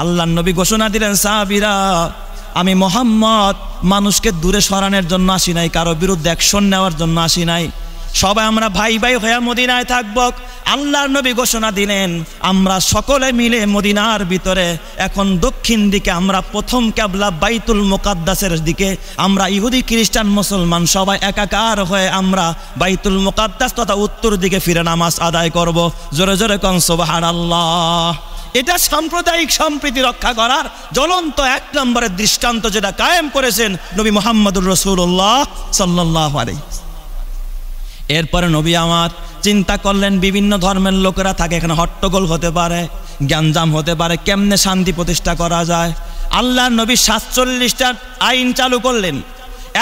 আল্লাহর নবী ঘোষণা দিলেন, সাহাবীরা, আমি মুহাম্মদ মানুষকে দূরে সরানোর জন্য আসি নাই, কারো বিরুদ্ধে অ্যাকশন নেওয়ার জন্য আসি নাই। সবাই আমরা ভাই ভাই হয়ে মদিনায় থাকবো। আল্লাহর নবী ঘোষণা দিলেন, আমরা সকলে মিলে মদিনার ভিতরে এখন দক্ষিণ দিকে আমরা প্রথম কিবলা বাইতুল মুকাদ্দাসের দিকে, আমরা ইহুদি খ্রিস্টান মুসলমান সবাই একাকার হয়ে আমরা বাইতুল মুকাদ্দাস তথা উত্তর দিকে ফিরে নামাজ আদায় করব। জোরে জোরে কোন সুবহানাল্লাহ। এটা সাম্প্রদায়িক সম্প্রীতি রক্ষা করার জ্বলন্ত এক নম্বরের দৃষ্টান্ত, যেটা কায়েম করেছেন নবী মুহাম্মদুর রাসূলুল্লাহ সাল্লাল্লাহু আলাইহি। এরপরে নবী আমার চিন্তা করলেন, বিভিন্ন ধর্মের লোকেরা থাকে, এখানে হট্টগোল হতে পারে, গ্যাঞ্জাম হতে পারে, কেমনে শান্তি প্রতিষ্ঠা করা যায়। আল্লাহর নবী 47টা আইন চালু করলেন,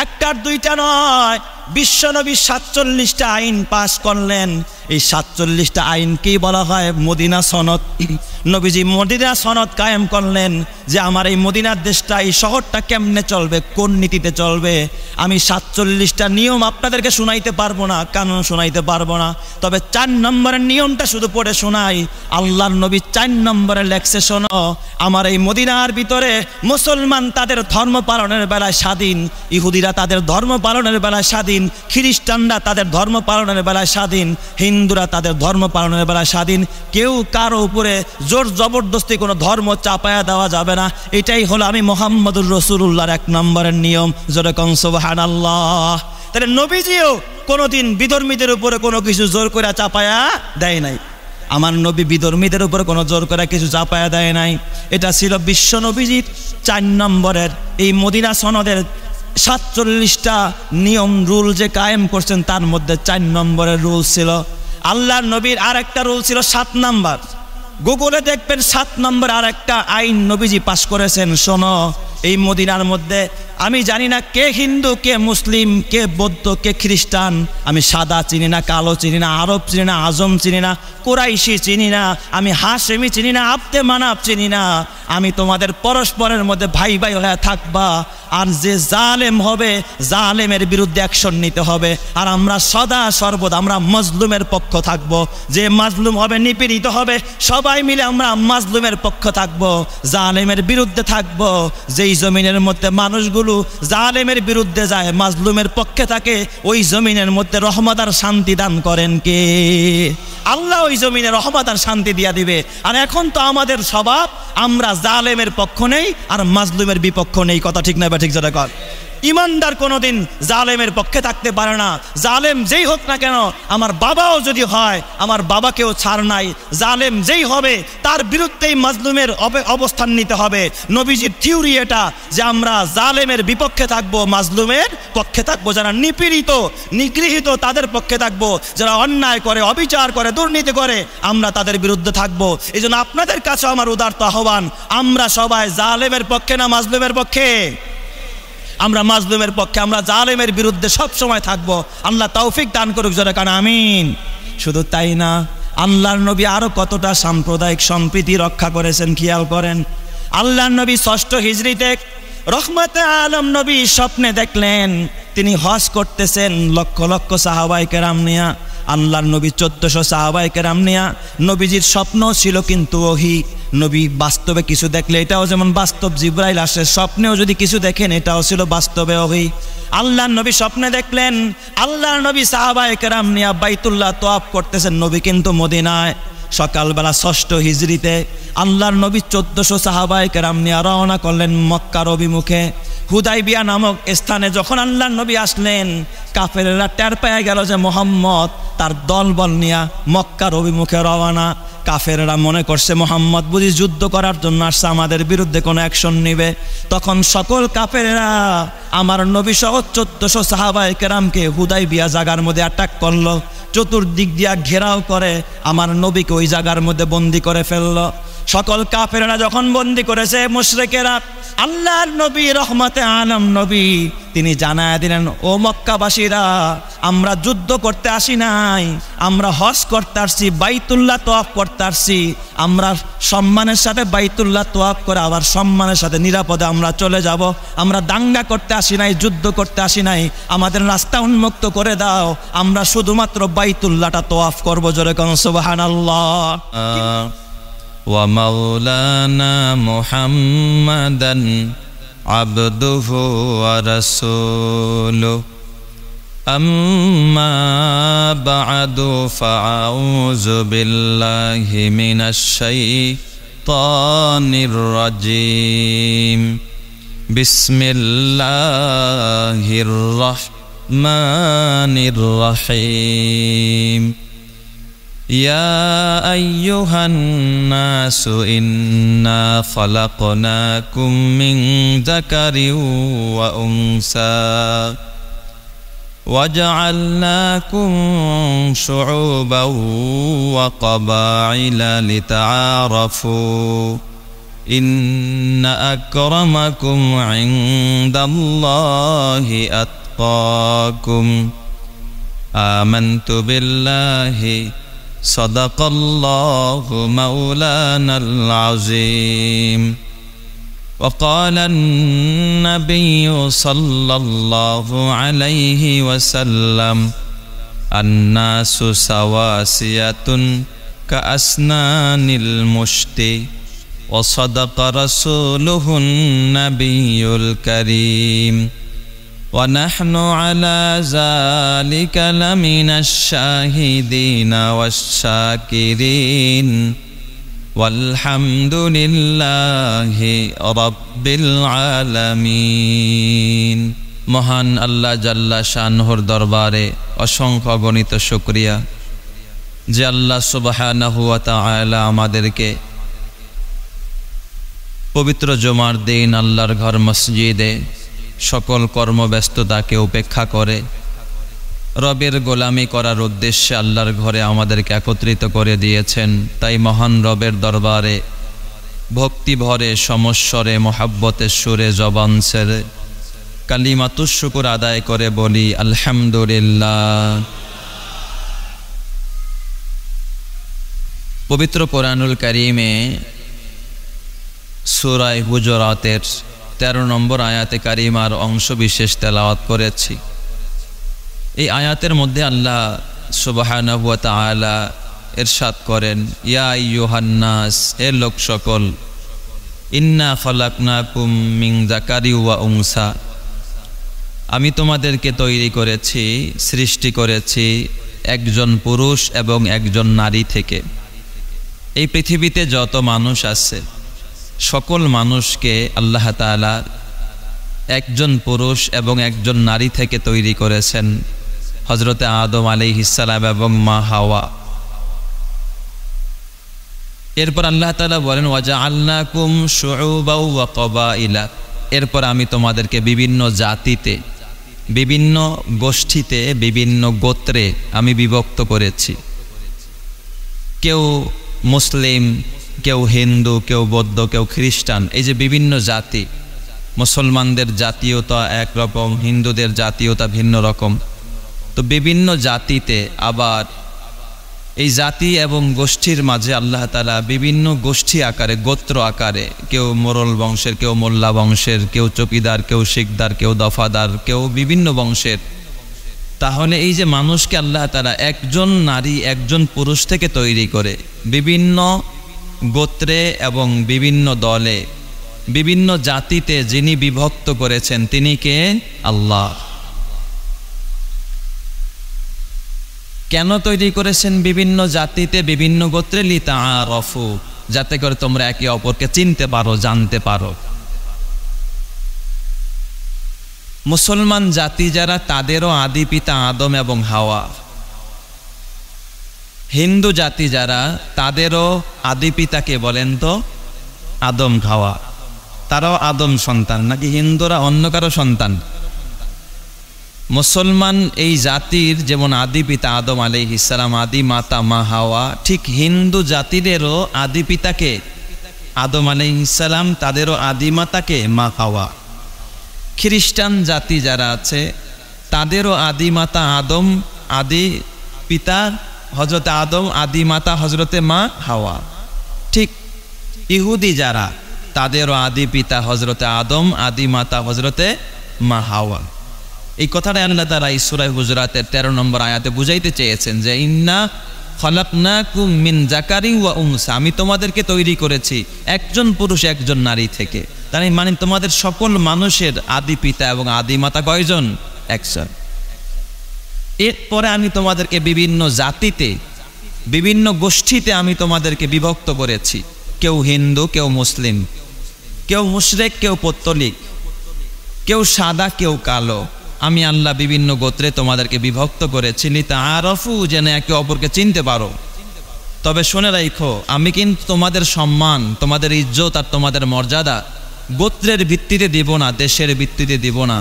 একটার দুইটা নয়, বিশ্বনবী 47টা আইন পাশ করলেন। এই 47টা আইনকেই বলা হয় মদিনা সনদ। নবীজি মদিনা সনদ কায়েম করলেন যে আমার এই মদিনার দেশটা, এই শহরটা কেমনে চলবে, কোন নীতিতে চলবে। আমি 47টা নিয়ম আপনাদেরকে শোনাইতে পারবো না, কানুন শোনাইতে পারবো না, তবে 4 নম্বরের নিয়মটা শুধু পড়ে শোনাই। আল্লাহর নবী 4 নম্বরে লেখছে, শোনো, আমার এই মদিনার ভিতরে মুসলমান তাদের ধর্ম পালনের বেলায় স্বাধীন, ইহুদিরা তাদের ধর্ম পালনের বেলায় স্বাধীন, খ্রিস্টানরা তাদের ধর্ম পালনের বেলায় স্বাধীন, হিন্দুরা তাদের ধর্ম পালনের বেলায় স্বাধীন। কেউ কারো উপরে জোর জবরদস্তি কোনো ধর্ম চাপায়া দেওয়া যাবে না। এটাই হলো আমি মুহাম্মদুর রাসূলুল্লাহর 1 নম্বরের নিয়ম। জোরে কোন সুবহানাল্লাহ। তাহলে নবীজিও কোনোদিন বিধর্মীদের উপরে কোনো কিছু জোর করে চাপায়া দেয় নাই। আমার নবী বিধর্মীদের উপরে কোনো জোর করে কিছু চাপায়া দেয় নাই। এটা ছিল বিশ্ব নবীজির 4 নম্বরের এই মদিনা সনদের 47টা নিয়ম রুল যে কায়েম করছেন, তার মধ্যে 4 নম্বরের রুল ছিল। আল্লাহর নবীর আর একটা রুল ছিল 7 নম্বর। গুগলে দেখবেন 7 নম্বর আর একটা আইন নবীজি পাশ করেছেন। শোনো, এই মদিনার মধ্যে আমি জানি না কে হিন্দু, কে মুসলিম, কে বৌদ্ধ, কে খ্রিস্টান। আমি সাদা চিনি না, কালো চিনি না, আরব চিনি না, আজম চিনি না, কুরাইশি চিনি না, আমি হাশেমি চিনি না, আব্দে মানাব চিনি না। আমি তোমাদের পরস্পরের মধ্যে ভাই ভাই হয়ে থাকবা, আর যে জালেম হবে জালেমের বিরুদ্ধে অ্যাকশন নিতে হবে। আর আমরা সদা সর্বদা আমরা মাজলুমের পক্ষ থাকব। যে মাজলুম হবে, নিপীড়িত হবে, সবাই মিলে আমরা মাজলুমের পক্ষ থাকব, জালেমের বিরুদ্ধে থাকব। যেই জমিনের মধ্যে মানুষগুলো জালেমের বিরুদ্ধে যায়, মাজলুমের পক্ষে থাকে, ওই জমিনের মধ্যে রহমত আর শান্তি দান করেন কে? আল্লাহ ওই জমিনে রহমত আর শান্তি দিয়া দিবে। আর এখন তো আমাদের স্বভাব, আমরা জালেমের পক্ষ নেই আর মাজলুমের বিপক্ষ নেই। কথা ঠিক না বা ঠিক? যেটা কর, ইমানদার কোনোদিন জালেমের পক্ষে থাকতে পারে না। জালেম যেই হোক না কেন, আমার বাবাও যদি হয়, আমার বাবাকেও ছাড় নাই। জালেম যেই হবে তার বিরুদ্ধেই মাজলুমের অবস্থান নিতে হবে। নবীজির থিওরি এটা যে আমরা জালেমের বিপক্ষে থাকবো, মাজলুমের পক্ষে থাকবো। যারা নিপীড়িত নিগৃহীত তাদের পক্ষে থাকবো, যারা অন্যায় করে, অবিচার করে, দুর্নীতি করে, আমরা তাদের বিরুদ্ধে থাকবো। এই জন্য আপনাদের কাছে আমার উদারত আহ্বান, আমরা সবাই জালেমের পক্ষে না মাজলুমের পক্ষে? আমরা মাজলুমের পক্ষে, আমরা জালেমের বিরুদ্ধে সব সময় থাকবো। আল্লাহ তৌফিক দান করুক, জোরে কান আমিন। শুধু তাই না, আল্লাহর নবী আরো কতটা সাম্প্রদায়িক সম্প্রীতি রক্ষা করেছেন খেয়াল করেন। আল্লাহর নবী 6ষ্ঠ হিজরিতে রহমতে আলম নবী স্বপ্নে দেখলেন তিনি হজ করতেছেন লক্ষ লক্ষ সাহাবায়ে কেরাম নিয়া। আল্লাহর নবী 1400 সাহাবায়ে কেরাম নিয়া। নবীজির স্বপ্ন ছিল কিন্তু ওহী। নবী বাস্তবে কিছু দেখলে এটাও যেমন বাস্তব, জিবরাইল আসে, স্বপ্নেও যদি কিছু দেখেন এটাও ছিল বাস্তবে ওহী। আল্লাহর নবী স্বপ্নে দেখলেন আল্লাহর নবী সাহাবায়ে কেরাম নিয়া বাইতুল্লাহ তওয়াফ করতেছেন। নবী কিন্তু মদিনায়। সকালবেলা 6ষ্ঠ হিজরিতে আল্লাহর নবী 1400 সাহাবায়ে কেরাম নিয়ে রওনা করলেন মক্কার অভিমুখে। হুদাইবিয়া নামক স্থানে যখন আল্লাহর নবী আসলেন, কাফেররা টের পেয়ে গেল যে মুহাম্মদ তার দলবল নিয়ে মক্কার অভিমুখে রওনা। কাফেররা মনে করছে মুহাম্মদ বুঝি যুদ্ধ করার জন্য আসছে, আমাদের বিরুদ্ধে কোনো অ্যাকশন নিবে। তখন সকল কাফেররা আমার নবী সহ 1400 সাহাবায়ে কেরামকে হুদাইবিয়া জায়গার মধ্যে অ্যাটাক করলো। চতুর্দিক দিয়া ঘেরাও করে আমার নবীকে ওই জায়গার মধ্যে বন্দি করে ফেললো। সকল কাফেররা যখন বন্দি করেছে, মুশরিকেরা আল্লাহর নবী রহমতে আলম নবী তিনি জানায় দিলেন, ও মক্কাবাসীরা, আমরা যুদ্ধ করতে আসি নাই, আমরা হজ করতে আসছি, বাইতুল্লাহ তওয়াফ করতে আসছি। আমরা সম্মানের সাথে বাইতুল্লাহ তওয়াফ করে আবার সম্মানের সাথে নিরাপদে আমরা চলে যাব। আমরা দাঙ্গা করতে আসি নাই, যুদ্ধ করতে আসি নাই, আমাদের রাস্তা উন্মুক্ত করে দাও, আমরা শুধুমাত্র বাইতুল্লাহটা তওয়াফ করবো। জোরে কোন সুবহানাল্লাহ। ومولانا محمدا عبده ورسوله أما بعد فأعوذ بالله من الشيطان الرجيم بسم الله الرحمن الرحيم يا أيها الناس إنا خلقناكم من ذكر وأنثى وجعلناكم شعوبا وقبائل لتعارفوا إن أكرمكم عند الله أتقاكم آمنت بالله صدق الله مولانا العظيم وقال النبي صلى الله عليه وسلم الناس سواسية كأسنان المشط وصدق رسوله النبي الكريم ونحن على ذلك لمن الشاهدين والشاكرين والحمد لله رب العالمين মহান আল্লাহ জাল্লা শানহুর দরবারে অসংখ্য গণিত শুকরিয়া যে আল্লাহ সুবহানাহু ওয়া তাআলা আমাদেরকে পবিত্র জুমার দিন আল্লাহর ঘর মসজিদে সকল কর্মব্যস্ততাকে উপেক্ষা করে রবের গোলামি করার উদ্দেশ্যে আল্লাহর ঘরে আমাদেরকে একত্রিত করে দিয়েছেন। তাই মহান রবের দরবারে ভক্তি ভরে সমস্বরে মোহাব্বতের সুরে জবান ছেড়ে কালিমাতুশ শুকর আদায় করে বলি আলহামদুলিল্লাহ। পবিত্র কোরআনুল কারীমে সূরা হুজুরাতের 13 নম্বর আয়াতে কারিমার অংশ বিশেষ তেলাওয়াত করেছি। এই আয়াতের মধ্যে আল্লাহ সুবহানাহু ওয়া তাআলা ইরশাদ করেন, ইয়া আইয়ুহান নাস, হে লোক সকল, ইন্না খালাকনাকুম মিন যাকারি ওয়া উনসা, আমি তোমাদেরকে তৈরি করেছি, সৃষ্টি করেছি একজন পুরুষ এবং একজন নারী থেকে। এই পৃথিবীতে যত মানুষ আছে সকল মানুষকে আল্লাহ তাআলা একজন পুরুষ এবং একজন নারী থেকে তৈরি করেছেন, হযরতে আদম আলাইহিস সালাম এবং মা হাওয়া। এরপর আল্লাহ তাআলা বলেন ওয়াজআলনাকুম শুউবাও ওয়া কবাইলা, এরপর আমি তোমাদেরকে বিভিন্ন জাতিতে, বিভিন্ন গোষ্ঠীতে, বিভিন্ন গোত্রে আমি বিভক্ত করেছি। কেউ মুসলিম, কেউ হিন্দু, কেউ বৌদ্ধ, কেউ খ্রিস্টান, এই যে বিভিন্ন জাতি। মুসলমানদের জাতীয়তা একরকম, হিন্দুদের জাতীয়তা ভিন্ন রকম। তো বিভিন্ন জাতিতে আবার এই জাতি এবং গোষ্ঠীর মাঝে আল্লাহ তাআলা বিভিন্ন গোষ্ঠী আকারে, গোত্র আকারে, কেউ মোরল বংশের, কেউ মোল্লা বংশের, কেউ চকিদার, কেউ শিকদার, কেউ দফাদার, কেউ বিভিন্ন বংশের। তাহলে এই যে মানুষকে আল্লাহ তাআলা একজন নারী একজন পুরুষ থেকে তৈরি করে বিভিন্ন গোত্রে এবং বিভিন্ন দলে, বিভিন্ন জাতিতে যিনি বিভক্ত করেছেন তিনি কে? আল্লাহ। কেন তৈরি করেছেন বিভিন্ন জাতিতে, বিভিন্ন গোত্রে? লিতাআরাফু, যাতে করে তোমরা একে অপরকে চিনতে পারো, জানতে পারো। মুসলমান জাতি যারা, তাদেরও আদি পিতা আদম এবং হাওয়া। হিন্দু জাতি যারা, তাদেরও আদি পিতাকে বলেন তো আদম হাওয়া, তারাও আদম সন্তান। নাকি হিন্দুরা অন্য কারো সন্তান? মুসলমান এই জাতির যেমন আদি পিতা আদম আলাইহিস সালাম, আদি মাতা মা হাওয়া, ঠিক হিন্দু জাতিদেরও আদি পিতাকে আদম আলাইহিস সালাম, তাদেরও আদি মাতাকে মা হাওয়া। খ্রিস্টান জাতি যারা আছে তাদেরও আদি মাতা আদম, আদি পিতা হযরতে আদম, আদি মাতা হযরতে মা হাওয়া। ঠিক ইহুদি যারা, তাদেরও আদি পিতা হযরতে আদম, আদি মাতা হযরতে মা হাওয়া। এই কথাটা আল্লাহ তাআলা সূরা হুজুরাতের 13 নম্বর আয়াতে বুঝাইতে চেয়েছেন যে ইন্না খলাকনাকুম মিন যাকারিন ওয়া উনসা, আমি তোমাদেরকে তৈরি করেছি একজন পুরুষ একজন নারী থেকে। তার মানে তোমাদের সকল মানুষের আদি পিতা এবং আদি মাতা কয়জন? একজন। এরপরে আমি তোমাদেরকে বিভিন্ন জাতিতে বিভিন্ন গোষ্ঠীতে আমি তোমাদেরকে বিভক্ত করেছি। কেউ হিন্দু, কেউ মুসলিম, কেউ মুশরিক, কেউ পৌত্তলিক, কেউ সাদা, কেউ কালো। আমি আল্লাহ বিভিন্ন গোত্রে তোমাদেরকে বিভক্ত করেছি, লিতাআরাফু, যেন একে অপরকে চিনতে পারো। তবে শুনে রাখো, আমি কিন্তু তোমাদের সম্মান, তোমাদের ইজ্জত আর তোমাদের মর্যাদা গোত্রের ভিত্তিতে দিব না, দেশের ভিত্তিতে দিব না।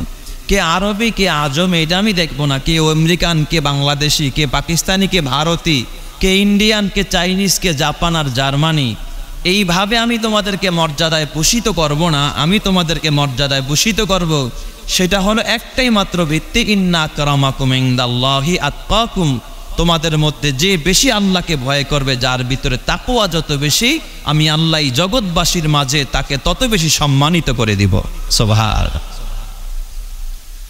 কে আরবি, কে আজমি, এটা আমি দেখবো না। কে আমেরিকান, কে বাংলাদেশি, কে পাকিস্তানি, কে ভারতী, কে ইন্ডিয়ান, কে চাইনিজ, কে জাপান আর জার্মানি, এইভাবে আমি তোমাদেরকে মর্যাদায় ভূষিত করব না। আমি তোমাদেরকে মর্যাদায় ভূষিত করব, সেটা হলো একটাই মাত্র ভিত্তি, ইন্না আকরামাকুম ইনদাল্লাহি আতকাকুম। তোমাদের মধ্যে যে বেশি আল্লাহকে ভয় করবে, যার ভিতরে তাকওয়া যত বেশি, আমি আল্লাহ জগৎবাসীর মাঝে তাকে তত বেশি সম্মানিত করে দিব। সুবহানাল্লাহ।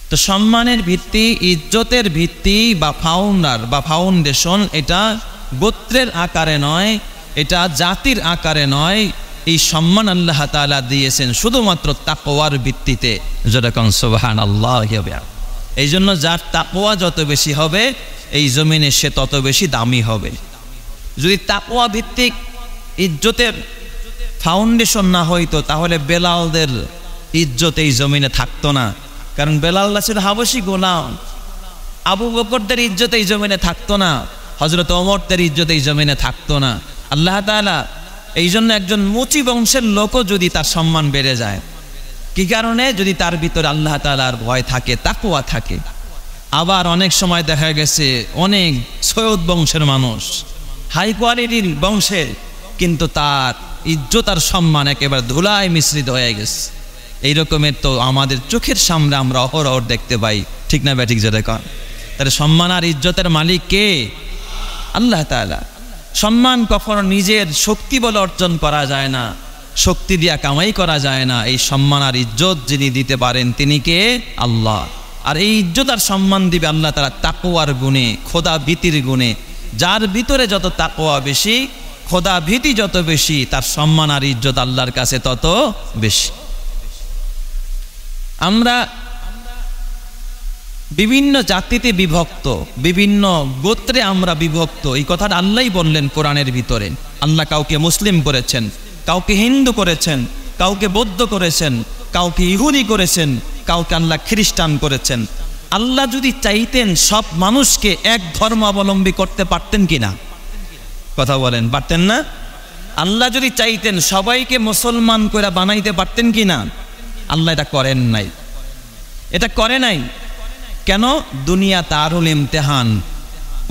তো সম্মানের ভিত্তি, ইজ্জতের ভিত্তি বা ফাউন্ডার বা ফাউন্ডেশন, এটা গোত্রের আকারে নয়, এটা জাতির আকারে নয়। এই সম্মান আল্লাহ তাআলা দিয়েছেন শুধুমাত্র তাকওয়ার ভিত্তিতে। যেরকম সুবহানাল্লাহ। এই জন্য যার তাকওয়া যত বেশি হবে এই জমিনে সে তত বেশি দামি হবে। যদি তাকওয়া ভিত্তিক ইজ্জতের ফাউন্ডেশন না হইতো, তাহলে বেলালদের ইজ্জত এই জমিনে থাকতো না। কারণ বেলাল ছিল হাবশী গোলাম। আবু বকরদের ইজ্জত এই জমিনে থাকতো না, হযরত ওমরদের ইজ্জত এই জমিনে থাকতো না। আল্লাহ তাআলা এই জন্য একজন মুচি বংশের লোকও যদি তার সম্মান বেড়ে যায়, কি কারণে? যদি তার ভিতরে আল্লাহ তাআলার ভয় থাকে, তাকওয়া থাকে। আবার অনেক সময় দেখা গেছে অনেক সৈয়দ বংশের মানুষ, হাই কোয়ালিটির বংশের, কিন্তু তার ইজ্জত আর সম্মান একেবারে ধুলায় মিশ্রিত হয়ে গেছে। এই রকমের তো আমাদের চোখের সামনে আমরা অহরহ দেখতে পাই, ঠিক না ব্যাঠিক? যেটা কন, তাহলে সম্মান আর ইজ্জতের মালিক কে? আল্লাহ তাআলা। সম্মান কখনো নিজের শক্তি বলে অর্জন করা যায় না, শক্তি দিয়া কামাই করা যায় না। এই সম্মান আর ইজ্জত যিনি দিতে পারেন তিনি কে? আল্লাহ। আর এই ইজ্জত আর সম্মান দিবে আল্লাহ তাআলা তাকওয়ার গুণে, খোদা ভীতির গুণে। যার ভিতরে যত তাকওয়া বেশি, খোদা ভীতি যত বেশি, তার সম্মান আর ইজ্জত আল্লাহর কাছে তত বেশি। আমরা বিভিন্ন জাতিতে বিভক্ত, বিভিন্ন গোত্রে আমরা বিভক্ত। এই কথাটা আল্লাহই বললেন কোরআনের ভিতরে। আল্লাহ কাউকে মুসলিম করেছেন, কাউকে হিন্দু করেছেন, কাউকে বৌদ্ধ করেছেন, কাউকে ইহুদি করেছেন, কাউকে আল্লাহ খ্রিস্টান করেছেন। আল্লাহ যদি চাইতেন সব মানুষকে এক ধর্মাবলম্বী করতে পারতেন কিনা? কথা বলেন, পারতেন না? আল্লাহ যদি চাইতেন সবাইকে মুসলমান করে বানাইতে পারতেন কিনা? আল্লাহ এটা করেন নাই। এটা করে নাই কেন? দুনিয়া দারুল ইমতিহান,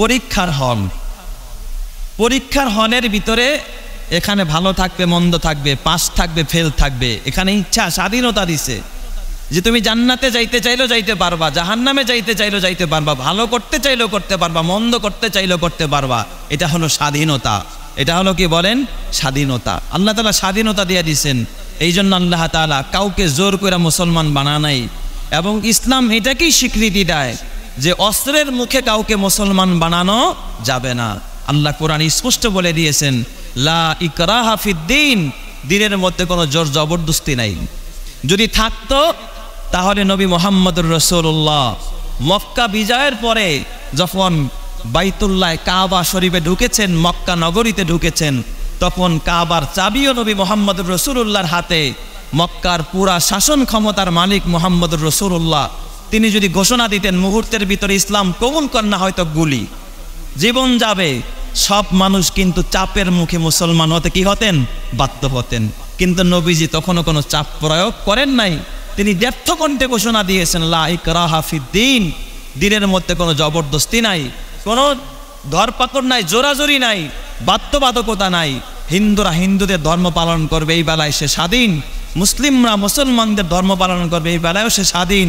পরীক্ষার হল। পরীক্ষার হলের ভিতরে এখানে ভালো থাকবে, মন্দ থাকবে, পাস থাকবে, ফেল থাকবে। এখানে ইচ্ছা, স্বাধীনতা দিছে যে তুমি জান্নাতে যাইতে চাইলেও যাইতে পারবা, জাহান্নামে যাইতে চাইলেও যাইতে পারবা, ভালো করতে চাইলেও করতে পারবা, মন্দ করতে চাইলেও করতে পারবা। এটা হলো স্বাধীনতা। এটা হলো কি বলেন? স্বাধীনতা। আল্লাহ তাআলা স্বাধীনতা দিয়ে দিয়েছেন। এই জন্য আল্লাহ তাআলা কাউকে জোর করে মুসলমান বানা নাই। এবং ইসলাম এটাকেই স্বীকৃতি দেয় যে অস্ত্রের মুখে কাউকে মুসলমান বানানো যাবে না। আল্লাহ কোরআন স্পষ্ট বলে দিয়েছেন, লা ইকরাহা ফিদ্দিন, দ্বীনের মধ্যে কোনো জোর জবরদস্তি নাই। যদি থাকতো তাহলে নবী মুহাম্মদুর রাসূলুল্লাহ মক্কা বিজয়ের পরে যখন বাইতুল্লাহ কাবা শরীফে ঢুকেছেন, মক্কা নগরীতে ঢুকেছেন, তখন কাবার চাবিও নবী মুহাম্মদুর রাসূলুল্লাহর হাতে। মক্কার পুরা শাসন ক্ষমতার মালিক মুহাম্মদুর রাসূলুল্লাহ। তিনি যদি ঘোষণা দিতেন মুহূর্তের ভিতরে ইসলাম কবুল করেন না, হয়তো গুলি, জীবন যাবে। সব মানুষ কিন্তু চাপের মুখে মুসলমান হতে কি হতেন? বাধ্য হতেন। কিন্তু নবীজি তখনও কোনো চাপ প্রয়োগ করেন নাই। তিনি ব্যর্থ কণ্ঠে ঘোষণা দিয়েছেন, লা ইকরাহা ফিদ্দিন, দ্বীনের মধ্যে কোনো জবরদস্তি নাই, কোনো ধরপাকড় নাই, জোরাজোরি নাই, বাধ্যবাধকতা নাই। হিন্দুরা হিন্দুদের ধর্ম পালন করবে, এই বেলায় সে স্বাধীন। মুসলিমরা মুসলমানদের ধর্ম পালন করবে, এই বেলায়ও সে স্বাধীন।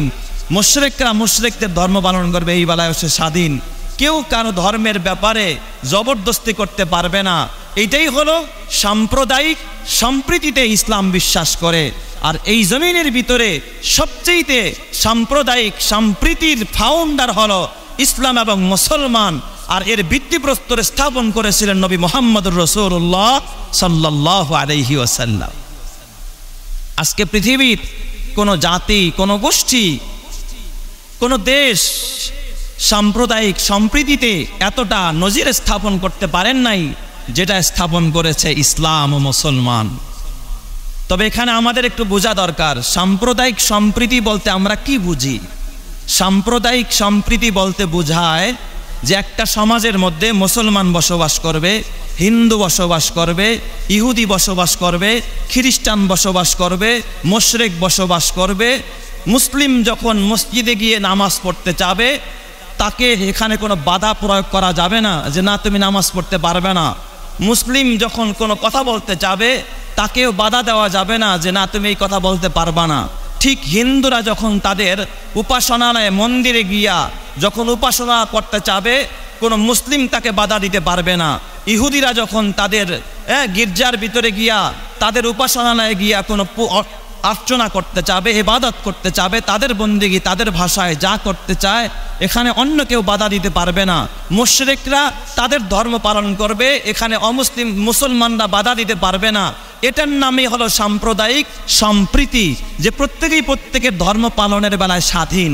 মুশরিকরা মুশরিকদের ধর্ম পালন করবে, এই বেলায়ও সে স্বাধীন। কেউ কারো ধর্মের ব্যাপারে জবরদস্তি করতে পারবে না। এইটাই হলো সাম্প্রদায়িক সম্প্রীতিতে ইসলাম বিশ্বাস করে। আর এই জমিনের ভিতরে সবচেয়ে সাম্প্রদায়িক সম্প্রীতির ফাউন্ডার হলো ইসলাম এবং মুসলমান। আর এর ভিত্তিপ্রস্তর স্থাপন করেছিলেন নবী মুহাম্মদুর রাসূলুল্লাহ সাল্লাল্লাহু আলাইহি ওয়াসাল্লাম। আজকে পৃথিবীর কোনো জাতি, কোনো গোষ্ঠী, কোনো দেশ সাম্প্রদায়িক সম্প্রীতিতে এতটা নজির স্থাপন করতে পারেন নাই যেটা স্থাপন করেছে ইসলাম ও মুসলমান। তবে এখানে আমাদের একটু বোঝা দরকার, সাম্প্রদায়িক সম্প্রীতি বলতে আমরা কি বুঝি। সাম্প্রদায়িক সম্প্রীতি বলতে বোঝায় যে একটা সমাজের মধ্যে মুসলমান বসবাস করবে, হিন্দু বসবাস করবে, ইহুদি বসবাস করবে, খ্রিস্টান বসবাস করবে, মুশরিক বসবাস করবে। মুসলিম যখন মসজিদে গিয়ে নামাজ পড়তে চাবে তাকে এখানে কোনো বাধা প্রয়োগ করা যাবে না যে না তুমি নামাজ পড়তে পারবে না। মুসলিম যখন কোনো কথা বলতে চাবে তাকেও বাধা দেওয়া যাবে না যে না তুমি এই কথা বলতে পারবা না। ঠিক হিন্দুরা যখন তাদের উপাসনালয়ে মন্দিরে গিয়া যখন উপাসনা করতে চাবে কোনো মুসলিম তাকে বাধা দিতে পারবে না। ইহুদিরা যখন তাদের গির্জার ভিতরে গিয়া তাদের উপাসনালয়ে গিয়া কোনো অর্চনা করতে চাবে, ইবাদত করতে চাবে, তাদের বন্দেগী তাদের ভাষায় যা করতে চায় এখানে অন্য কেউ বাধা দিতে পারবে না। মুশরিকরা তাদের ধর্ম পালন করবে, এখানে অমুসলিম মুসলমানরা বাধা দিতে পারবে না। এটার নামই হলো সাম্প্রদায়িক সম্প্রীতি, যে প্রত্যেকেই প্রত্যেকের ধর্ম পালনের বেলায় স্বাধীন।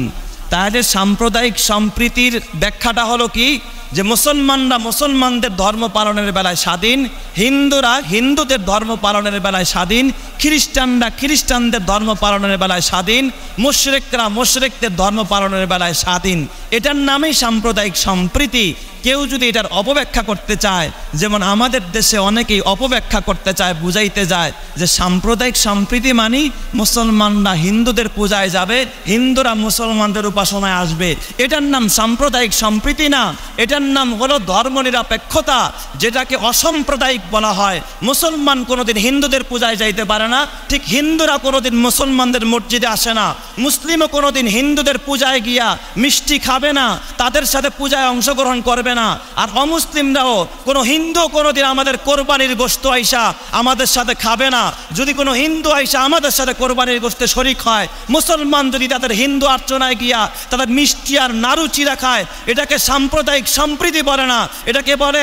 তাহলে সাম্প্রদায়িক সম্প্রীতির ব্যাখ্যাটা হলো কি, যে মুসলমানরা মুসলমানদের ধর্ম পালনের বেলায় স্বাধীন, হিন্দুরা হিন্দুদের ধর্ম পালনের বেলায় স্বাধীন, খ্রিস্টানরা খ্রিস্টানদের ধর্ম পালনের বেলায় স্বাধীন, মুশরিকরা মুশরিকদের ধর্ম পালনের বেলায় স্বাধীন। এটার নামেই সাম্প্রদায়িক সম্প্রীতি। কেউ যদি এটার অপব্যাখ্যা করতে চায়, যেমন আমাদের দেশে অনেকেই অপব্যাখ্যা করতে চায়, বুঝাইতে যায় যে সাম্প্রদায়িক সম্প্রীতি মানে মুসলমানরা হিন্দুদের পূজায় যাবে, হিন্দুরা মুসলমানদের উপাসনায় আসবে। এটার নাম সাম্প্রদায়িক সম্প্রীতি না, এটার নাম হলো ধর্মনিরপেক্ষতা, যেটাকে অসাম্প্রদায়িক বলা হয়। মুসলমান কোনোদিন হিন্দুদের পূজায় যাইতে পারে না, ঠিক হিন্দুরা কোনোদিন মুসলমানদের মসজিদে আসে না। মুসলিমও কোনোদিন হিন্দুদের পূজায় গিয়া মিষ্টি খাবে না, তাদের সাথে পূজায় অংশগ্রহণ করবে না। আর অমুসলিমরাও কোনো হিন্দু কোনোদিন আমাদের কোরবানির গোশত আইসা আমাদের সাথে খাবে না। যদি কোনো হিন্দু আইসা আমাদের সাথে কোরবানির গোশতে শরিক হয়, মুসলমান যদি তাদের হিন্দু অর্চনায় গিয়া তাদের মিষ্টি আর নাড়ু চিরা খায়, এটাকে সাম্প্রদায়িক সম্প্রীতি বলে না, এটাকে বলে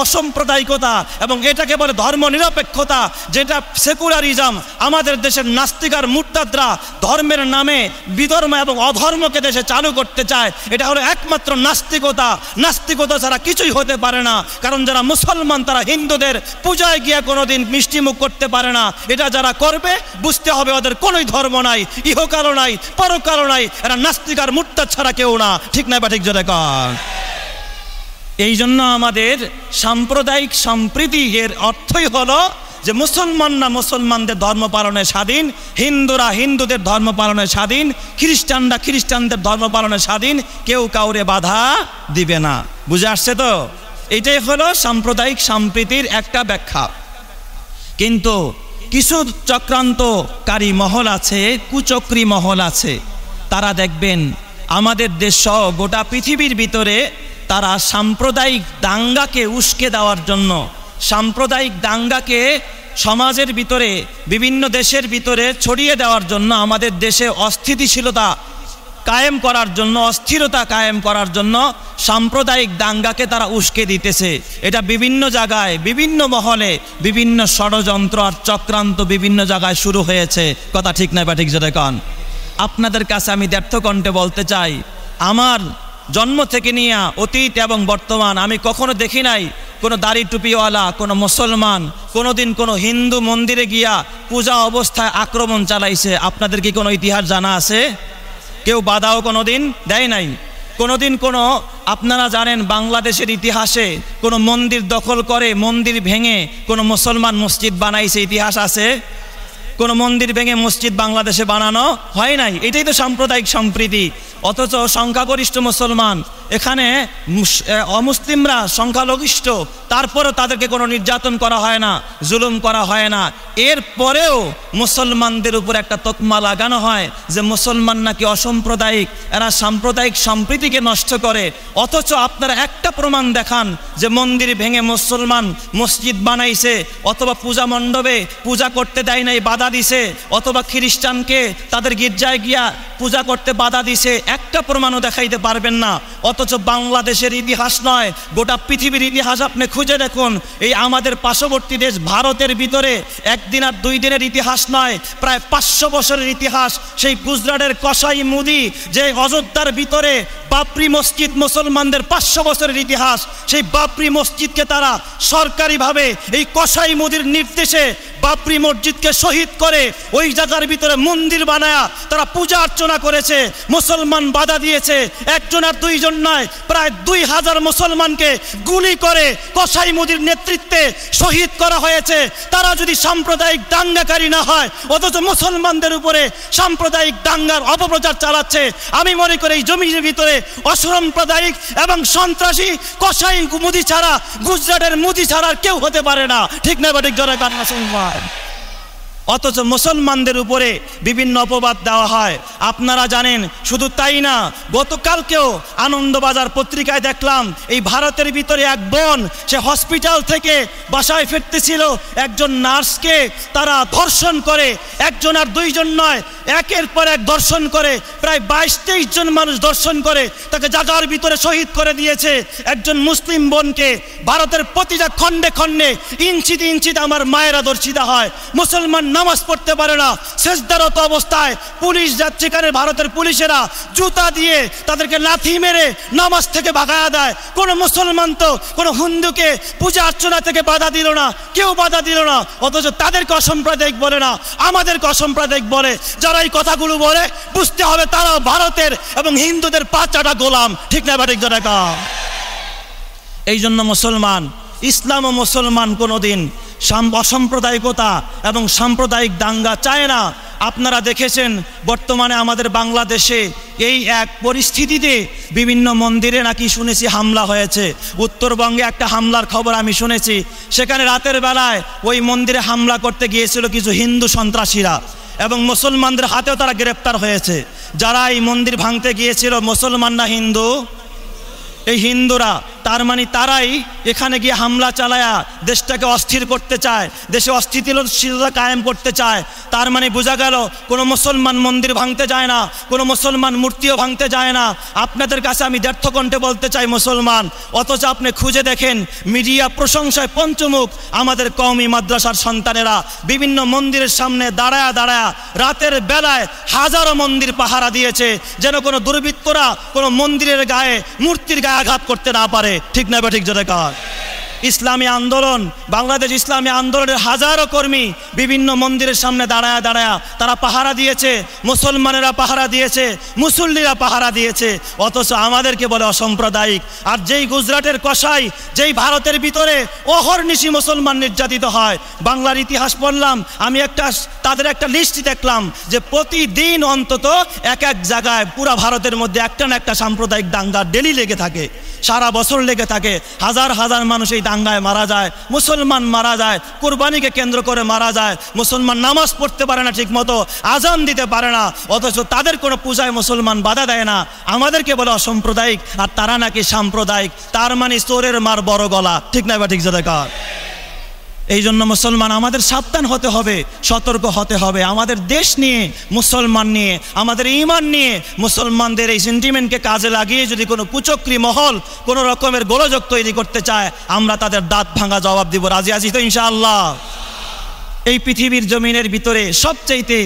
অসাম্প্রদায়িকতা, এবং এটাকে বলে ধর্ম নিরপেক্ষতা, যেটা সেকুলারিজম। আমাদের দেশের নাস্তিক আর মুরতাদরা ধর্মের নামে বিধর্ম এবং অধর্মকে দেশে চালু করতে চায়। এটা হলো একমাত্র নাস্তিকতা। নাস্তিকতা ছাড়া কিছুই হতে পারে না, কারণ যারা মুসলমান তারা হিন্দুদের পূজায় গিয়া কোনোদিন মিষ্টি মুখ করতে পারে না। এটা যারা করবে বুঝতে হবে ওদের কোনোই ধর্ম নাই, ইহকালও নাই, পরকালও নাই। এরা নাস্তিক আর মুরতাদ ছাড়া কেউ না। ঠিক না বা ঠিক জোরে কর? এই জন্য আমাদের সাম্প্রদায়িক সম্প্রীতি এর অর্থই হলো যে মুসলমানরা মুসলমানদের ধর্ম পালনে স্বাধীন, হিন্দুরা হিন্দুদের ধর্ম পালনে স্বাধীন, খ্রিস্টানরা খ্রিস্টানদের ধর্ম পালনে স্বাধীন, কেউ কাউরে বাধা দিবে না। বুঝে আসছে তো? এটাই হলো সাম্প্রদায়িক সম্প্রীতির একটা ব্যাখ্যা। কিন্তু কিছু চক্রান্তকারী মহল আছে, কুচক্রী মহল আছে, তারা দেখবেন আমাদের দেশ সহ গোটা পৃথিবীর ভিতরে তারা সাম্প্রদায়িক দাঙ্গাকে উস্কে দেওয়ার জন্য, সাম্প্রদায়িক দাঙ্গাকে সমাজের ভিতরে বিভিন্ন দেশের ভিতরে ছড়িয়ে দেওয়ার জন্য, আমাদের দেশে অস্থিতিশীলতা কায়েম করার জন্য, অস্থিরতা কায়েম করার জন্য সাম্প্রদায়িক দাঙ্গাকে তারা উস্কে দিতেছে। এটা বিভিন্ন জায়গায় বিভিন্ন মহলে বিভিন্ন ষড়যন্ত্র আর চক্রান্ত বিভিন্ন জায়গায় শুরু হয়েছে। কথা ঠিক না বা ঠিক জোরে কন? আপনাদের কাছে আমি দ্ব্যর্থকণ্ঠে বলতে চাই, আমার জন্ম থেকে নিয়ে অতীত এবং বর্তমান আমি কখনো দেখি নাই কোনো দাড়ি টুপিওয়ালা কোনো মুসলমান কোনোদিন কোনো হিন্দু মন্দিরে গিয়া পূজা অবস্থায় আক্রমণ চালাইছে। আপনাদের কি কোনো ইতিহাস জানা আছে? কেউ বাধাও কোনোদিন দেয় নাই। কোনোদিন কোনো, আপনারা জানেন বাংলাদেশের ইতিহাসে কোনো মন্দির দখল করে মন্দির ভেঙে কোনো মুসলমান মসজিদ বানাইছে ইতিহাস আছে? কোনো মন্দির ভেঙে মসজিদ বাংলাদেশে বানানো হয় নাই। এটাই তো সাম্প্রদায়িক সম্প্রীতি। অথচ সংখ্যাগরিষ্ঠ মুসলমান, এখানে অমুসলিমরা সংখ্যালঘিষ্ঠ, তারপরেও তাদেরকে কোনো নির্যাতন করা হয় না, জুলুম করা হয় না। এরপরেও মুসলমানদের উপর একটা তকমা লাগানো হয় যে মুসলমান নাকি অসাম্প্রদায়িক, এরা সাম্প্রদায়িক সম্প্রীতিকে নষ্ট করে। অথচ আপনারা একটা প্রমাণ দেখান যে মন্দির ভেঙে মুসলমান মসজিদ বানাইছে, অথবা পূজা মণ্ডপে পূজা করতে দেয় নাই, বাধা দিছে, অথবা খ্রিস্টানকে তাদের গির্জায় গিয়া পূজা করতে বাধা দিছে। একটা প্রমাণও দেখাইতে পারবেন না। অথচ বাংলাদেশের ইতিহাস নয়, গোটা পৃথিবীর ইতিহাস আপনি খুঁজে দেখুন। এই আমাদের পার্শ্ববর্তী দেশ ভারতের ভিতরে একদিন আর 2 দিনের ইতিহাস নয়, প্রায় 500 বছরের ইতিহাস। সেই গুজরাটের কসাই মুদি যে অযোধ্যার ভিতরে বাবরি মসজিদ, মুসলমানদের 500 বছরের ইতিহাস। সেই বাবরি মসজিদকে তারা সরকারিভাবে এই কসাই মুদির নির্দেশে বাবরি মসজিদকে শহীদ করে ওই জায়গার ভিতরে মন্দির বানায়া তারা পূজা অর্চনা করেছে। মুসলমান বাধা দিয়েছে, 1 আর 2 জন নয়, প্রায় 2000 মুসলমানকে গুলি করে কসাই মুদির নেতৃত্বে শহীদ করা হয়েছে। তারা যদি সাম্প্রদায়িক দাঙ্গাকারী না হয়, অথচ মুসলমানদের উপরে সাম্প্রদায়িক দাঙ্গার অপপ্রচার চালাচ্ছে। আমি মনে করি এই জমির ভিতরে অসাম্প্রদায়িক এবং সন্ত্রাসী কসাই মুদি ছাড়া, গুজরাটের মুদি ছাড়া কেউ হতে পারে না। ঠিক না ঠিক জোরে কান্না শুনবা। অথচ মুসলমানদের উপরে বিভিন্ন অপবাদ দেওয়া হয়। আপনারা জানেন, শুধু তাই না, গতকালকেও আনন্দবাজার পত্রিকায় দেখলাম এই ভারতের ভিতরে এক বোন, সে হসপিটাল থেকে বাসায় ফিরতেছিল, একজন নার্সকে তারা ধর্ষণ করে। 1 আর 2 জন নয়, একের পর এক ধর্ষণ করে, প্রায় 22-23 জন মানুষ ধর্ষণ করে তাকে জায়গার ভিতরে শহীদ করে দিয়েছে। একজন মুসলিম বোনকে ভারতের প্রতিটা খণ্ডে খণ্ডে ইঞ্চিতে ইঞ্চিতে আমার মায়েরা ধর্ষিত হয়। মুসলমান নামাজ পড়তে পারে না, সেজদারত অবস্থায় পুলিশ যাচ্ছে, এখানে ভারতের পুলিশেরা জুতা দিয়ে তাদেরকে লাথি মেরে নামাজ থেকে ভাগায়া দেয়। কোনো মুসলমান তো কোনো হিন্দুকে পূজা অর্চনা থেকে বাধা দিল না, কেউ বাধা দিল না। অথচ তাদেরকে অসাম্প্রদায়িক বলে না, আমাদেরকে অসাম্প্রদায়িক বলে। যারা এই কথাগুলো বলে, বুঝতে হবে তারা ভারতের এবং হিন্দুদের 5 গোলাম। ঠিক না ঠিক জনকা? এই জন্য মুসলমান, ইসলাম ও মুসলমান কোনোদিন অসাম্প্রদায়িকতা এবং সাম্প্রদায়িক দাঙ্গা চায় না। আপনারা দেখেছেন বর্তমানে আমাদের বাংলাদেশে এই এক পরিস্থিতিতে বিভিন্ন মন্দিরে নাকি শুনেছি হামলা হয়েছে। উত্তরবঙ্গে একটা হামলার খবর আমি শুনেছি। সেখানে রাতের বেলায় ওই মন্দিরে হামলা করতে গিয়েছিল কিছু হিন্দু সন্ত্রাসীরা, এবং মুসলমানদের হাতেও তারা গ্রেপ্তার হয়েছে। যারা এই মন্দির ভাঙতে গিয়েছিল মুসলমান না হিন্দু? এই হিন্দুরা। তার মানে তারাই এখানে গিয়ে হামলা চালায়া দেশটাকে অস্থির করতে চায়, দেশে অস্থিতিশীলতা কায়েম করতে চায়। তার মানে বোঝা গেল কোনো মুসলমান মন্দির ভাঙতে যায় না, কোনো মুসলমান মূর্তিও ভাঙতে যায় না। আপনাদের কাছে আমি দ্ব্যর্থকণ্ঠে বলতে চাই মুসলমান, অথচ আপনি খুঁজে দেখেন মিডিয়া প্রশংসায় পঞ্চমুখ আমাদের কওমি মাদ্রাসার সন্তানেরা বিভিন্ন মন্দিরের সামনে দাঁড়ায়া দাঁড়ায়া রাতের বেলায় হাজারো মন্দির পাহারা দিয়েছে, যেন কোনো দুর্বৃত্তরা কোনো মন্দিরের গায়ে, মূর্তির গায়ে আঘাত করতে না পারে। ঠিক না ঠিক জোরে কার? ইসলামী আন্দোলন, বাংলাদেশ ইসলামী আন্দোলনের হাজারো কর্মী বিভিন্ন মন্দিরের সামনে দাঁড়ায়া দাঁড়ায়া তারা পাহারা দিয়েছে, মুসলমানেরা পাহারা দিয়েছে, মুসল্লিরা পাহারা দিয়েছে। অথচ আমাদেরকে বলে অসাম্প্রদায়িক। আর যেই গুজরাটের কসাই, যেই ভারতের ভিতরে অহর্নিশি মুসলমান নির্যাতিত হয়, বাংলার ইতিহাস পড়লাম আমি, তাদের একটা লিস্ট দেখলাম যে প্রতিদিন অন্তত এক জায়গায় পুরা ভারতের মধ্যে একটা না একটা সাম্প্রদায়িক দাঙ্গা ডেলি লেগে থাকে, সারা বছর লেগে থাকে। হাজার হাজার মানুষ এই দাঙ্গায় মারা যায়, মুসলমান মারা যায়, কুরবানিকে কেন্দ্র করে মারা যায়। মুসলমান নামাজ পড়তে পারে না ঠিক মতো, আজান দিতে পারে না, অথচ তাদের কোনো পূজায় মুসলমান বাধা দেয় না। আমাদেরকে বলে অসাম্প্রদায়িক, আর তারা নাকি সাম্প্রদায়িক। তার মানে চোরের মার বড় গলা। ঠিক না বা ঠিক জায়গা? এই জন্য মুসলমান আমাদের সাবধান হতে হবে, সতর্ক হতে হবে। আমাদের দেশ নিয়ে, মুসলমান নিয়ে, আমাদের ঈমান নিয়ে, মুসলমানদের এই সেন্টিমেন্টকে কাজে লাগিয়ে যদি কোনো কুচক্রী মহল কোনো রকমের গোলযোগ তৈরি করতে চায়, আমরা তাদের দাঁত ভাঙা জবাব দিব। রাজি আছি তো ইনশাআল্লাহ? এই পৃথিবীর জমিনের ভিতরে সবচাইতে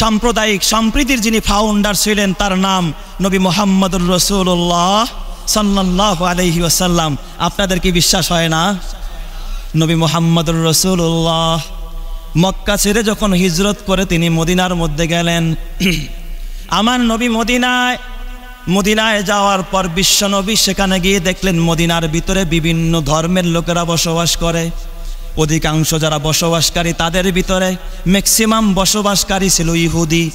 সাম্প্রদায়িক সম্প্রীতির যিনি ফাউন্ডার ছিলেন, তার নাম নবী মুহাম্মদুর রাসূলুল্লাহ সাল্লাল্লাহু আলাইহি ওয়াসাল্লাম। আপনাদের কি বিশ্বাস হয় না? নবী মুহাম্মদুর রাসূলুল্লাহ মক্কা ছেড়ে যখন হিজরত করে তিনি মদিনার মধ্যে গেলেন, আমার নবী মদিনায় যাওয়ার পর বিশ্ব নবী সেখানে গিয়ে দেখলেন মদিনার ভিতরে বিভিন্ন ধর্মের লোকেরা বসবাস করে। অধিকাংশ যারা বসবাসকারী তাদের ভিতরে ম্যাক্সিমাম বসবাসকারী ছিল ইহুদি।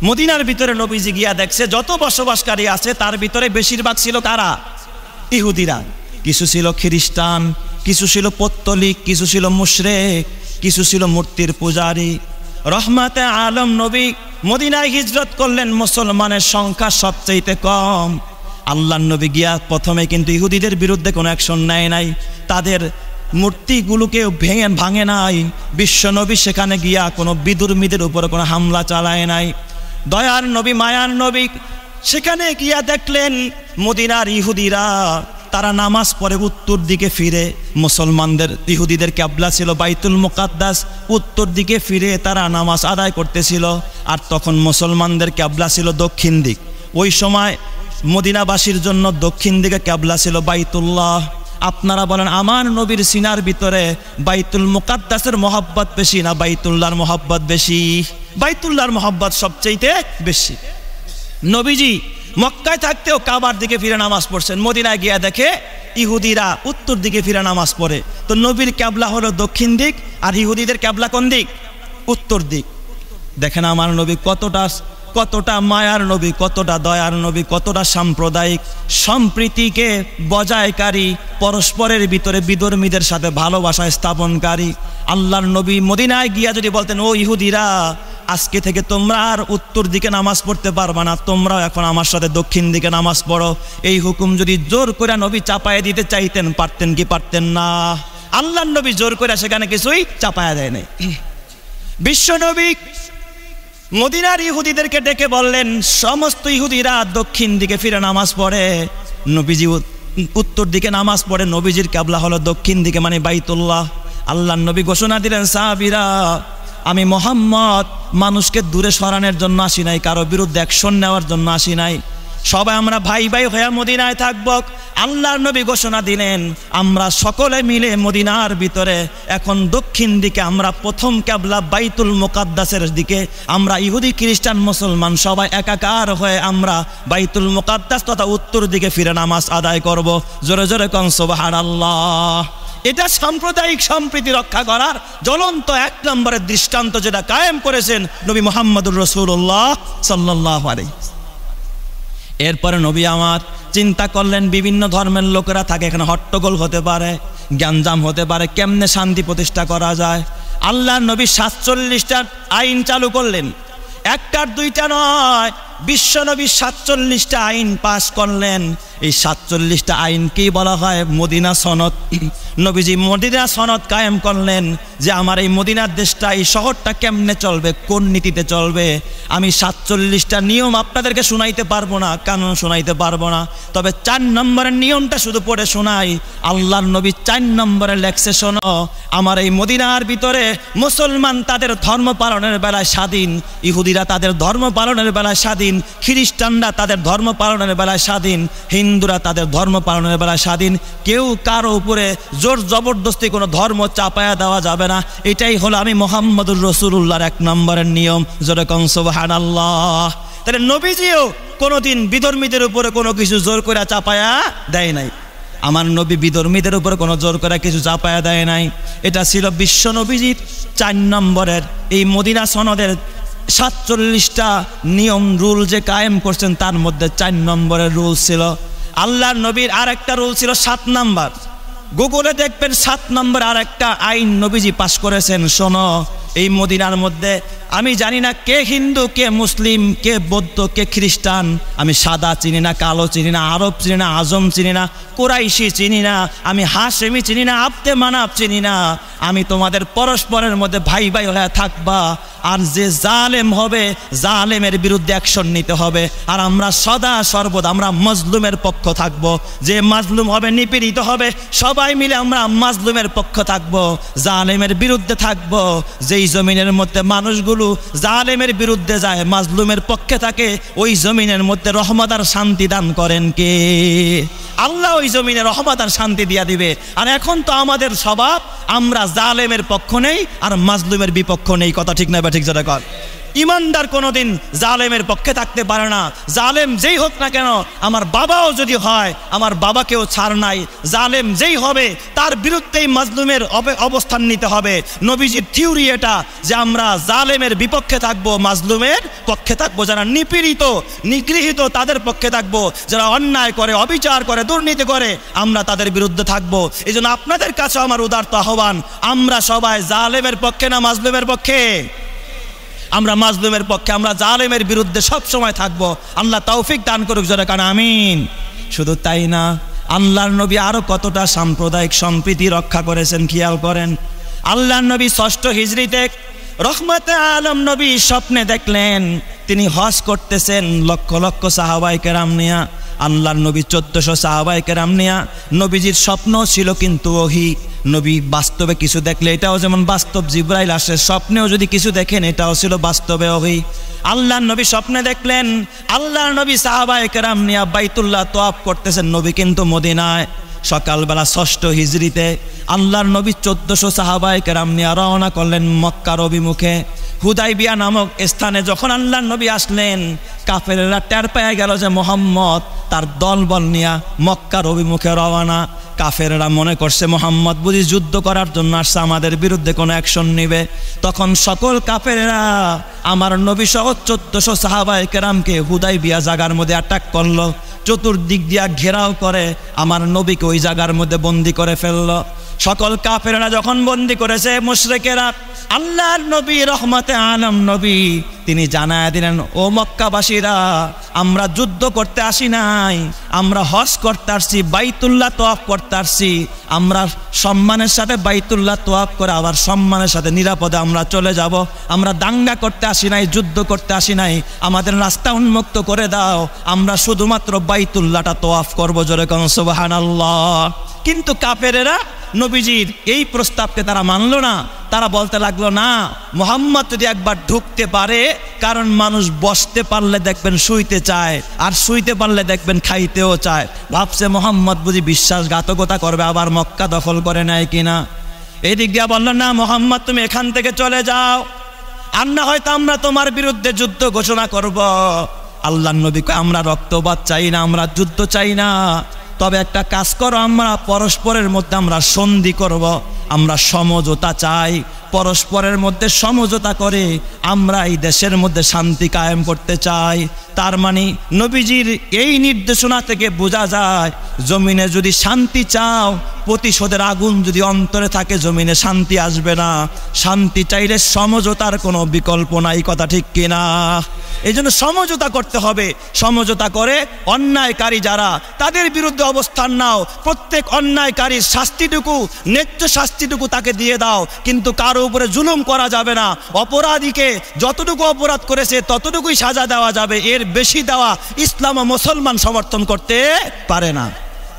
মদিনার ভিতরে নবীজি গিয়া দেখছে যত বসবাসকারী আছে তার ভিতরে বেশিরভাগ ছিল কারা? ইহুদিরা। কিছু ছিল খ্রিস্টান, কিছু ছিল পত্তলিক, কিছু ছিল মুশরিক, কিছু ছিল মূর্তির পূজারী। রহমাতে আলম নবী মদিনায় হিজরত করলেন, মুসলমানের সংখ্যা সবচেয়ে কম। আল্লাহর নবী গিয়া প্রথমে কিন্তু ইহুদিদের বিরুদ্ধে কোনো অ্যাকশন নেয় নাই, তাদের মূর্তিগুলোকে ভাঙে নাই। বিশ্ব নবী সেখানে গিয়া কোনো বিদুর্মীদের উপরে কোনো হামলা চালায় নাই। দয়ার নবী, মায়ার নবী সেখানে গিয়া দেখলেন মদিনার ইহুদিরা তারা নামাজ পড়ে উত্তর দিকে ফিরে। মুসলমানদের ইহুদিদের কিবলা ছিল বাইতুল মুকাদ্দাস, উত্তর দিকে ফিরে তারা নামাজ আদায় করতেছিল। আর তখন মুসলমানদের কিবলা ছিল দক্ষিণ দিক। ওই সময় মদিনাবাসীর জন্য দক্ষিণ দিকে কিবলা ছিল বাইতুল্লাহ। আপনারা বলেন আমার নবীর সিনার ভিতরে বাইতুল মুকাদ্দাসের মহব্বত বেশি না বাইতুল্লাহর মহব্বত বেশি? বাইতুল্লাহর মহব্বত সবচেয়ে বেশি। নবীজি মক্কায় থাকতেও কাবার দিকে ফিরে নামাজ পড়ছেন, মদিনায় গিয়া দেখে ইহুদিরা উত্তর দিকে ফিরে নামাজ পড়ে। তো নবীর কিবলা হলো দক্ষিণ দিক, আর ইহুদিদের কিবলা কোন দিক? উত্তর দিক। দেখেন আমার নবী কতটা মায়ার নবী, কতটা দয়ার নবী, কতটা সাম্প্রদায়িক সম্প্রীতিকে বজায়কারী, পরস্পরের ভিতরে বিধর্মীদের সাথে ভালোবাসা স্থাপনকারী। আল্লাহর নবী মদিনায় গিয়া যদি বলতেন, ও ইহুদিরা আজকে থেকে তোমরা আর উত্তর দিকে নামাজ পড়তে পারবা না, তোমরাও এখন আমার সাথে দক্ষিণ দিকে নামাজ পড়ো, এই হুকুম যদি জোর করে নবী চাপায় দিতে চাইতেন, পারতেন কি পারতেন না? আল্লাহর নবী জোর করে সেখানে কিছুই চাপায়া দেয় নাই। বিশ্ব নবী মদিনার ইহুদিদেরকে ডেকে বললেন, সমস্ত ইহুদিরা দক্ষিণ দিকে ফিরে নামাজ পড়ে, নবীজি উত্তর দিকে নামাজ পড়ে, নবীজির কিবলা হলো দক্ষিণ দিকে মানে বাইতুল্লাহ। আল্লাহর নবী ঘোষণা দিলেন, সাহাবীরা আমি মুহাম্মদ মানুষকে দূরে সরানোর জন্য আসি নাই, কারো বিরুদ্ধে অ্যাকশন নেওয়ার জন্য আসি নাই, সবাই আমরা ভাই ভাই হয়ে মদিনায় থাকব। আল্লাহর নবী ঘোষণা দিলেন, আমরা সকলে মিলে মদিনার ভিতরে এখন দক্ষিণ দিকে আমরা প্রথম কিবলা বাইতুল মুকাদ্দাসের দিকে, আমরা ইহুদি খ্রিস্টান মুসলমান সবাই একাকার হয়ে আমরা বাইতুল মুকাদ্দাস তথা উত্তর দিকে ফিরে নামাজ আদায় করব। জোরে জোরে কোন সুবহানাল্লাহ। এটা সাম্প্রদায়িক সম্প্রীতি রক্ষা করার জ্বলন্ত এক নম্বরের দৃষ্টান্ত, যেটা কায়েম করেছেন নবী মুহাম্মদুর রাসূলুল্লাহ সাল্লাল্লাহু আলাইহি। এরপরে নবী আমার চিন্তা করলেন, বিভিন্ন ধর্মের লোকেরা থাকে, এখানে হট্টগোল হতে পারে, গ্যাঞ্জাম হতে পারে, কেমনে শান্তি প্রতিষ্ঠা করা যায়। আল্লাহর নবী 47টা আইন চালু করলেন, একটার দুইটা নয়, বিশ্বনবী 47টা আইন পাশ করলেন। এই 47টা আইনকেই বলা হয় মদিনা সনদ। নবীজি মদিনা সনদ কায়েম করলেন যে আমার এই মদিনার দেশটা, এই শহরটা কেমনে চলবে, কোন নীতিতে চলবে। আমি 47টা নিয়ম আপনাদেরকে শোনাইতে পারবো না, কানুন শোনাইতে পারবো না, তবে 4 নম্বরের নিয়মটা শুধু পড়ে শোনাই। আল্লাহর নবী 4 নম্বরে লেখছে, শোনো, আমার এই মদিনার ভিতরে মুসলমান তাদের ধর্ম পালনের বেলায় স্বাধীন, ইহুদিরা তাদের ধর্ম পালনের বেলায় স্বাধীন, খ্রিস্টানরা তাদের ধর্ম পালনের বেলায় স্বাধীন, হিন্দুরা তাদের ধর্ম পালনের বেলায় স্বাধীন। কেউ কারো উপরে জোর জবরদস্তি কোনো ধর্ম চাপায়া দেওয়া যাবে না। এটাই হলো আমি মুহাম্মদুর রাসূলুল্লাহর 1 নম্বরের নিয়ম। জোরে কোন সুবহানাল্লাহ। তাহলে নবীজিও কোনোদিন বিধর্মীদের উপরে কোনো কিছু জোর করে চাপায়া দেয় নাই। আমার নবী বিধর্মীদের উপরে কোনো জোর করে কিছু চাপায়া দেয় নাই। এটা ছিল বিশ্ব নবীজির 4 নম্বরের এই মদিনা সনদের 47টা নিয়ম রুল যে কায়েম করছেন, তার মধ্যে 4 নম্বরের রুল ছিল। আল্লাহর নবীর আর একটা রুল ছিল 7 নম্বর। গুগলে দেখবেন 7 নম্বর আর একটা আইন নবীজি পাশ করেছেন। শোনো, এই মদিনার মধ্যে আমি জানি না কে হিন্দু, কে মুসলিম, কে বৌদ্ধ, কে খ্রিস্টান, আমি সাদা চিনি না, কালো চিনি না, আরব চিনি না, আজম চিনি না, কুরাইশি চিনি না, আমি হাশেমি চিনি না, আব্দে মানাব চিনি না, আমি তোমাদের পরস্পরের মধ্যে ভাই ভাই হয়ে থাকবা। আর যে জালেম হবে, জালেমের বিরুদ্ধে অ্যাকশন নিতে হবে। আর আমরা সদা সর্বদা আমরা মাজলুমের পক্ষ থাকব। যে মাজলুম হবে, নিপীড়িত হবে, সবাই মিলে আমরা মাজলুমের পক্ষ থাকব, জালেমের বিরুদ্ধে থাকব। যেই জমিনের মধ্যে মানুষগুলো জালেমের বিরুদ্ধে যায়, মাজলুমের পক্ষে থাকে, ওই জমিনের মধ্যে রহমত আর শান্তি দান করেন কে? আল্লাহ ওই জমিনে রহমত আর শান্তি দিয়া দিবে। আর এখন তো আমাদের স্বভাব, আমরা জালেমের পক্ষ নেই আর মাজলুমের বিপক্ষ নেই। কথা ঠিক না? ঠিক যেটা কর। ইমানদার কোনোদিন জালেমের পক্ষে থাকতে পারে না। জালেম যেই হোক না কেন, আমার বাবাও যদি হয়, আমার বাবাকেও ছাড় নাই। জালেম যেই হবে, তার বিরুদ্ধেই মাজলুমের অবস্থান নিতে হবে। নবীজির থিওরি এটা যে আমরা জালেমের বিপক্ষে থাকবো, মাজলুমের পক্ষে থাকবো। যারা নিপীড়িত, নিগৃহীত, তাদের পক্ষে থাকবো। যারা অন্যায় করে, অবিচার করে, দুর্নীতি করে, আমরা তাদের বিরুদ্ধে থাকবো। এই জন্য আপনাদের কাছে আমার উদারত আহ্বান, আমরা সবাই জালেমের পক্ষে না মাজলুমের পক্ষে? আমরা মাজলুমের পক্ষে, আমরা জালেমের বিরুদ্ধে সব সময় থাকবো। আল্লাহ তৌফিক দান করুক, জোরে কান আমিন। শুধু তাই না, আল্লাহর নবী আরো কতটা সাম্প্রদায়িক সম্প্রীতি রক্ষা করেছেন খেয়াল করেন। আল্লাহর নবী 6ষ্ঠ হিজরিতে রহমতে আলম নবী স্বপ্নে দেখলেন তিনি হজ করতেছেন লক্ষ লক্ষ সাহাবায়ে কেরাম নিয়া, আল্লাহর নবী 1400 সাহাবায়ে কেরাম নিয়া। নবীজির স্বপ্ন ছিল কিন্তু ওহী। নবী বাস্তবে কিছু দেখলে এটাও যেমন বাস্তব, জিবরাইল আসে, স্বপ্নেও যদি কিছু দেখেন এটাও ছিল বাস্তবে ওহী। আল্লাহর নবী স্বপ্নে দেখলেন আল্লাহর নবী সাহাবায়ে কেরাম নিয়া বাইতুল্লাহ তওয়াফ করতেছেন, নবী কিন্তু মদিনায়। সকালবেলা 6ষ্ঠ হিজরিতে আল্লাহর নবী 1400 সাহাবায়ে কেরাম নিয়ে রওনা করলেন মক্কার অভিমুখে। হুদাইবিয়া নামক স্থানে যখন আল্লাহর নবী আসলেন, কাফেররা টের পেয়ে গেল যে মুহাম্মদ তার দলবল নিয়ে মক্কার অভিমুখে রওনা। কাফেররা মনে করছে মুহাম্মদ বুঝি যুদ্ধ করার জন্য আসছে, আমাদের বিরুদ্ধে কোনো অ্যাকশন নিবে। তখন সকল কাফেররা আমার নবী সহ 1400 সাহাবায়ে কেরামকে হুদাইবিয়া জায়গার মধ্যে অ্যাটাক করলো, চতুর্দিক দিয়া ঘেরাও করে আমার নবীকে ওই জায়গার মধ্যে বন্দি করে ফেললো। সকল কাফেররা যখন বন্দি করেছে, মুশরিকেরা আল্লাহর নবী রহমতে আলম নবী তিনি জানায় দিলেন, ও মক্কাবাসীরা, আমরা যুদ্ধ করতে আসি নাই, আমরা হজ করতে আসছি, বাইতুল্লাহ তওয়াফ করতে আসছি। আমরা সম্মানের সাথে বাইতুল্লাহ তওয়াফ করে আবার সম্মানের সাথে নিরাপদে আমরা চলে যাব। আমরা দাঙ্গা করতে আসি নাই, যুদ্ধ করতে আসি নাই, আমাদের রাস্তা উন্মুক্ত করে দাও, আমরা শুধুমাত্র বাইতুল্লাহটা তওয়াফ করবো। জোরে কোন সুবহানাল্লাহ। কিন্তু কাফেরেরা নবীজির এই প্রস্তাবকে তারা মানল না। তারা বলতে লাগলো, না, মুহাম্মদ যদি একবার ঢুকতে পারে, কারণ মানুষ বসতে পারলে দেখবেন শুইতে চায়, আর শুইতে পারলে দেখবেন খাইতেও চায়। ভাবছে মুহাম্মদ বুঝি বিশ্বাসঘাতকতা করবে, আবার মক্কা দখল করে নেয় কিনা। এদিক দিয়া বলল, না মুহাম্মদ তুমি এখান থেকে চলে যাও, আর না হয়তো আমরা তোমার বিরুদ্ধে যুদ্ধ ঘোষণা করব। আল্লাহর নবী কয়, আমরা রক্তপাত চাই না, আমরা যুদ্ধ চাই না, তবে একটা কাজ করো, আমরা পরস্পরের মধ্যে আমরা সন্ধি করব, আমরা সমঝোতা চাই, পরস্পরের মধ্যে সমঝোতা করে আমরা এই দেশের মধ্যে শান্তি কায়েম করতে চাই। তার মানে নবীজির এই নির্দেশনা থেকে বোঝা যায়, জমিনে যদি শান্তি চাও, প্রতিশোধের আগুন যদি অন্তরে থাকে, জমিনে শান্তি আসবে না। শান্তি চাইলে সমঝোতার কোনো বিকল্প নাই, কথা ঠিক কিনা? এই জন্য সমঝোতা করতে হবে। সমঝোতা করে অন্যায়কারী যারা, তাদের বিরুদ্ধে অবস্থান নাও। প্রত্যেক অন্যায়কারীর শাস্তিটুকু, ন্যায্য শাস্তিটুকু তাকে দিয়ে দাও, কিন্তু কারো উপরে জুলুম করা যাবে না। অপরাধীকে যতটুকু অপরাধ করেছে ততটুকুই সাজা দেওয়া যাবে, এর বেশি দেওয়া ইসলাম ও মুসলমান সমর্থন করতে পারে না।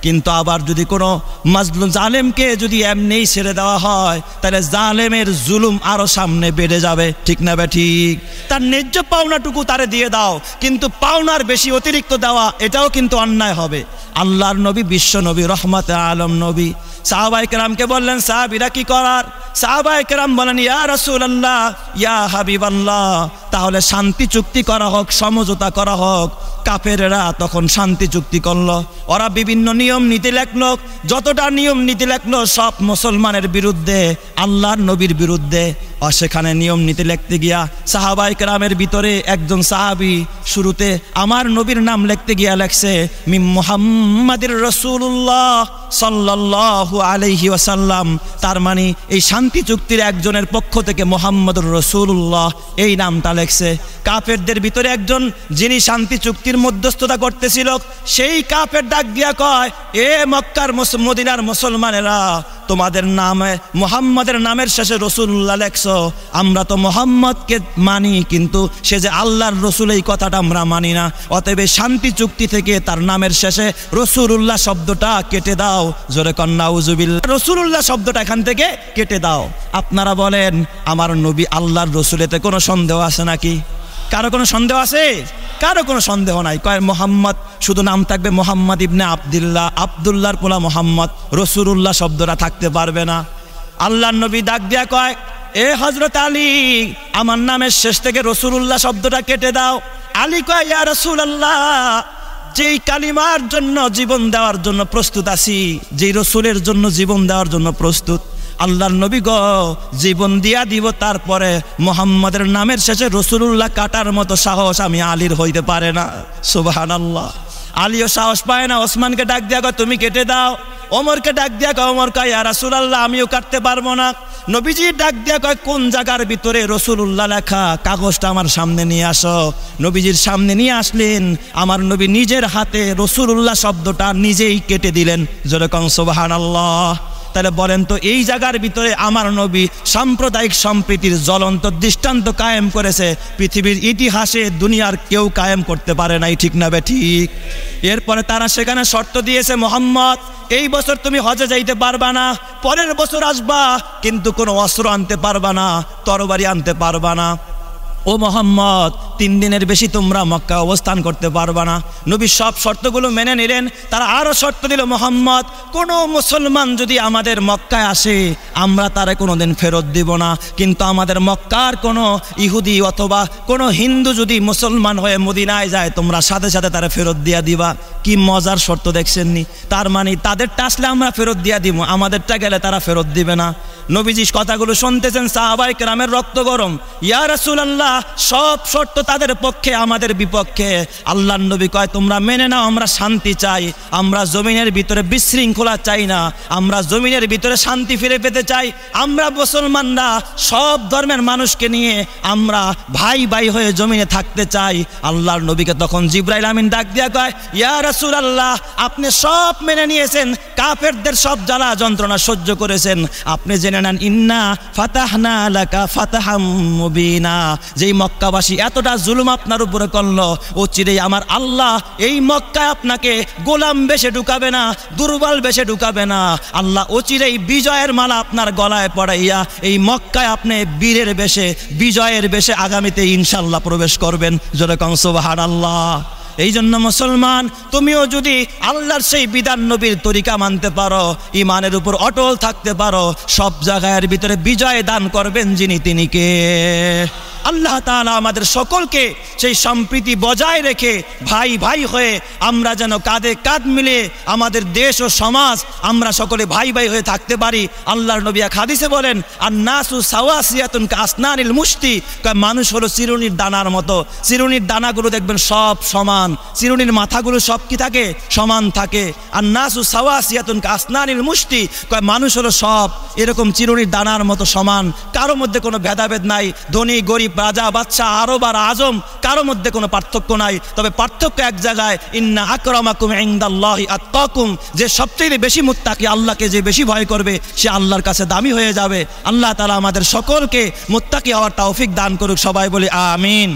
কিন্তু আবার যদি কোনো মাজলুম জালেমকে যদি এমনিই ছেড়ে দেওয়া হয়, তাহলে জালেমের জুলুম আরো সামনে বেড়ে যাবে, ঠিক না বে ঠিক? তার ন্যায্য পাওনাটুকু তারে দিয়ে দাও, কিন্তু পাওনার বেশি অতিরিক্ত দেওয়া এটাও কিন্তু অন্যায় হবে। আল্লাহর নবী, বিশ্ব নবী, রহমতে আলম নবী সাহাবায়ে কেরামকে বললেন, সাহাবীরা কি করার? সাহাবায়ে কেরাম বলেন, ইয়া রাসূলুল্লাহ, ইয়া হাবিবাল্লাহ, তাহলে শান্তি চুক্তি করা হোক, সমঝোতা করা হোক। কাফেরেরা তখন শান্তি চুক্তি করলো। ওরা বিভিন্ন নিয়ম নীতি লেখলো, যতটা নিয়ম নীতি লেখলো সব মুসলমানের বিরুদ্ধে, আল্লাহর নবীর বিরুদ্ধে। আর সেখানে নিয়ম নীতি লিখতে গিয়া সাহাবায়ে কেরামের ভিতরে একজন সাহাবী শুরুতে আমার নবীর নাম লিখতে গিয়া লেখছে মিম মুহাম্মাদির রাসূলুল্লাহ সাল্লাল্লাহু আলাইহি ওয়াসাল্লাম। তার মানে এই শান্তি চুক্তির একজনের পক্ষ থেকে মুহাম্মদুর রাসূলুল্লাহ এই নামটা লেখছে। কাফেরদের ভিতরে একজন যিনি শান্তি চুক্তির মধ্যস্থতা করতেছিল, সেই কাফের ডাক দিয়া কয়, এ মক্কার মদিনার মুসলমানেরা, তোমাদের নামে মুহাম্মদের নামের শেষে রাসূলুল্লাহ লেখছো, আমরা তো মুহাম্মদকে মানি, কিন্তু সে যে আল্লাহর রাসূল এই কথাটা আমরা মানি না। অতএব শান্তি চুক্তি থেকে তার নামের শেষে রাসূলুল্লাহ শব্দটা কেটে দাও। জোরে কন নাউজুবিল্লাহ। রাসূলুল্লাহ শব্দটা এখান থেকে কেটে দাও। আপনারা বলেন, আমার নবী আল্লাহর রাসূল, এতে কোনো সন্দেহ আছে নাকি? কারো কোনো সন্দেহ আছে? কারো কোনো সন্দেহ নাই। কয় মুহাম্মদ শুধু নাম থাকবে মুহাম্মদ ইবনে আব্দুল্লাহ, আব্দুল্লাহর পোলা মুহাম্মদ, রাসূলুল্লাহ শব্দটা থাকতে পারবে না। আল্লাহর নবী ডাক দিয়া কয়, এ হযরত আলী, আমার নামের শেষ থেকে রাসূলুল্লাহ শব্দটা কেটে দাও। আলী কয়, ইয়া রাসূলুল্লাহ, যেই কালিমার জন্য জীবন দেওয়ার জন্য প্রস্তুত আছি, যেই রাসূলের জন্য জীবন দেওয়ার জন্য প্রস্তুত, আল্লাহর নবী গো, জীবন দিয়া দিব, তারপরে মুহাম্মদের নামের শেষে রাসূলুল্লাহ কাটার মতো সাহস আমি আলীর হইতে পারে না। সুবহানাল্লাহ। আলীও সাহস পায় না। ওসমানকে ডাক দিয়া কয়, তুমি কেটে দাও। ওমরকে ডাক দিয়া কয়, ওমর কয়, ইয়া রাসূলুল্লাহ, আমিও কাটতে পারবো না। নবীজি ডাক দিয়া কয়, কোন জায়গার ভিতরে রাসূলুল্লাহ লেখা, কাগজটা আমার সামনে নিয়ে আসো। নবীজির সামনে নিয়ে আসলেন। আমার নবী নিজের হাতে রাসূলুল্লাহ শব্দটা নিজেই কেটে দিলেন। জোরে কন সুবহানাল্লাহ। তাহলে বলেন তো এই জায়গার ভিতরে আমার নবী সাম্প্রদায়িক সম্প্রীতির জ্বলন্ত দৃষ্টান্ত কায়েম করেছে, পৃথিবীর ইতিহাসে দুনিয়ার কেউ কায়েম করতে পারে নাই, ঠিক না বে ঠিক? এরপরে তারা সেখানে শর্ত দিয়েছে, মোহাম্মদ এই বছর তুমি হজে যাইতে পারবা না, পরের বছর আসবা কিন্তু কোনো অস্ত্র আনতে পারবা না, তরবারি আনতে পারবা না। ও মোহাম্মদ 3 দিনের বেশি তোমরা মক্কা অবস্থান করতে পারবা না। নবী সব শর্তগুলো মেনে নিলেন। তারা আরও শর্ত দিল, মোহাম্মদ কোনো মুসলমান যদি আমাদের মক্কায় আসে আমরা তারা কোনোদিন ফেরত দিব না, কিন্তু আমাদের মক্কার কোনো ইহুদি অথবা কোনো হিন্দু যদি মুসলমান হয়ে মদিনায় যায় তোমরা সাথে সাথে তারা ফেরত দিয়া দিবা। কি মজার শর্ত দেখছেননি? তার মানে তাদেরটা আসলে আমরা ফেরত দিয়া দিব, আমাদেরটা গেলে তারা ফেরত দিবে না। নবীজি কথাগুলো শুনতেছেন, সাহাবায়ে কেরামের রক্ত গরম। ইয়া রাসূলুল্লাহ, সব শর্ত তাদের পক্ষে আমাদের বিপক্ষে। আল্লাহর নবী কয় তোমরা মেনে নাও, আমরা শান্তি চাই, আমরা জমিনের ভিতরে বিশৃঙ্খলা চাই না, আমরা জমিনের ভিতরে শান্তি ফিরে পেতে চাই। আমরা মুসলমানরা সব ধর্মের মানুষকে নিয়ে আমরা ভাই ভাই হয়ে জমিনে থাকতে চাই। আল্লাহর নবীকে তখন জিবরাইল আমিন ডাক দিয়া কয়, ইয়া রাসূলুল্লাহ, আপনি সব মেনে নিয়েছেন, কাফেরদের সব জ্বালা যন্ত্রণা সহ্য করেছেন, আপনি জেনে নেন ইন্না ফাতাহনা লাকা ফাতাহাম মুবিনা। যেই মক্কাবাসী এতটা জুলুম আপনার উপরে করলো, ও চিরেই আমার আল্লাহ এই মক্কায় আপনাকে গোলাম বেশে ঢুকাবে না, দুর্বল বেশে ঢুকাবে না। আল্লাহ ও চিরেই বিজয়ের মালা আপনার গলায় পড়াইয়া এই মক্কায় আপনি বীরের বেশে, বিজয়ের বেশে আগামীতে ইনশাল্লাহ প্রবেশ করবেন। জোরে কও সুবহানাল্লাহ। এই জন্য মুসলমান, তুমিও যদি আল্লাহর সেই বিধান নবীর তরিকা মানতে পারো, ইমানের উপর অটল থাকতে পারো, সব জায়গার ভিতরে বিজয় দান করবেন যিনি, তিনি কে? আল্লাহ তাআলা আমাদের সকলকে সেই সম্প্রীতি বজায় রেখে ভাই ভাই হয়ে আমরা যেন কাঁধে কাঁধ মিলে আমাদের দেশ ও সমাজ আমরা সকলে ভাই ভাই হয়ে থাকতে পারি। আল্লাহর নবী এক হাদিসে বলেন, আন-নাসু সাওয়াসিয়াতুন কাসনানিল মুশতি, মানুষ হলো চিরুনির দানার মতো। চিরুনির দানাগুলো দেখবেন সব সমান, চিরুনির মাথাগুলো সব কি থাকে? সমান থাকে। আন-নাসু সাওয়াসিয়াতুন কাসনানিল মুশতি, মানুষ হলো সব এরকম চিরুনির দানার মতো সমান, কারো মধ্যে কোনো ভেদাভেদ নাই। ধনী গরিব, রাজা বাদশাহ, আরব আর আজম, কারো মধ্যে কোনো পার্থক্য নাই। তবে পার্থক্য এক জায়গায়, ইন্না আকরামাকুম ইনদাল্লাহি আত্তাকুম, যে সবচেয়ে বেশি মুত্তাকি, আল্লাহকে যে বেশি ভয় করবে সে আল্লাহর কাছে দামি হয়ে যাবে। আল্লাহ তাআলা আমাদের সকলকে মুত্তাকি হওয়ার তৌফিক দান করুক। সবাই বলি আমিন।